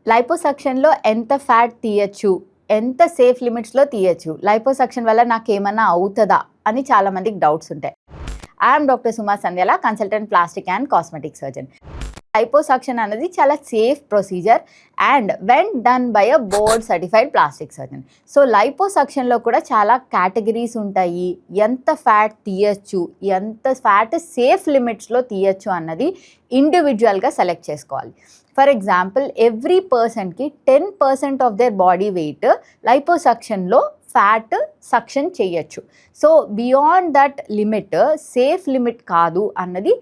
లైపోసక్షన్‌లో ఎంత ఫ్యాట్ తీయొచ్చు? ఎంత సేఫ్ లిమిట్స్‌లో తీయొచ్చు? లైపోసక్షన్ వల్ల నాకేమన్నా అవుతదా? అని చాలా మందికి డౌట్స్ ఉంటాయి. I am doctor Suma Sandhyala, consultant plastic and cosmetic surgeon. Liposuction అనేది చాలా safe procedure and when done by a board certified plastic surgeon. So లైపోసక్షన్లో కూడా చాలా కేటగిరీస్ ఉంటాయి. ఎంత ఫ్యాట్ తీయచ్చు, ఎంత ఫ్యాట్ సేఫ్ లిమిట్స్లో తీయచ్చు అన్నది ఇండివిజువల్గా సెలెక్ట్ చేసుకోవాలి. ఫర్ ఎగ్జాంపుల్, ఎవ్రీ పర్సన్కి 10% ఆఫ్ దేర్ బాడీ వెయిట్ లైపోసక్షన్లో ఫ్యాట్ సక్షన్ చేయొచ్చు. So beyond that limit safe limit కాదు అన్నది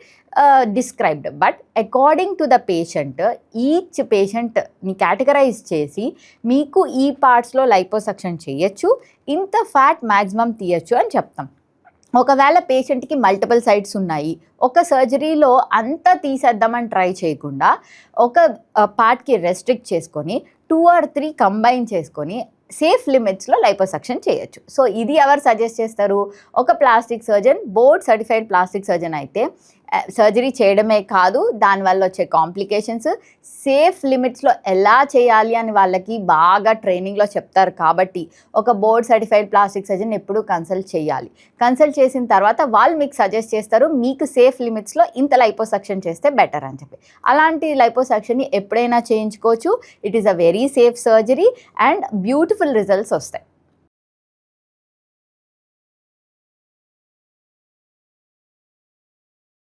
described. But according to the patient, each పేషెంట్ని కేటగరైజ్ చేసి మీకు ఈ పార్ట్స్లో లైపోసక్షన్ చేయొచ్చు, ఇంత ఫ్యాట్ మ్యాక్సిమం తీయచ్చు అని చెప్తాం. ఒకవేళ పేషెంట్కి మల్టిపుల్ సైట్స్ ఉన్నాయి, ఒక సర్జరీలో అంతా తీసేద్దామని ట్రై చేయకుండా ఒక పార్ట్కి రెస్ట్రిక్ట్ చేసుకొని 2 or 3 కంబైన్ చేసుకొని సేఫ్ లిమిట్స్లో లైపోసక్షన్ చేయొచ్చు. సో ఇది ఎవరు సజెస్ట్ చేస్తారు? ఒక plastic surgeon, board certified plastic surgeon అయితే సర్జరీ చేయడమే కాదు, దానివల్ల వచ్చే కాంప్లికేషన్స్, సేఫ్ లిమిట్స్లో ఎలా చేయాలి అని వాళ్ళకి బాగా ట్రైనింగ్లో చెప్తారు. కాబట్టి ఒక బోర్డ్ సర్టిఫైడ్ ప్లాస్టిక్ సర్జన్ ఎప్పుడూ కన్సల్ట్ చేయాలి. కన్సల్ట్ చేసిన తర్వాత వాళ్ళు మీకు సజెస్ట్ చేస్తారు, మీకు సేఫ్ లిమిట్స్లో ఇంత లైపోసక్షన్ చేస్తే బెటర్ అని చెప్పి. అలాంటి లైపోసక్షన్ని ఎప్పుడైనా చేయించుకోవచ్చు. It is a very safe surgery and beautiful results వస్తాయి.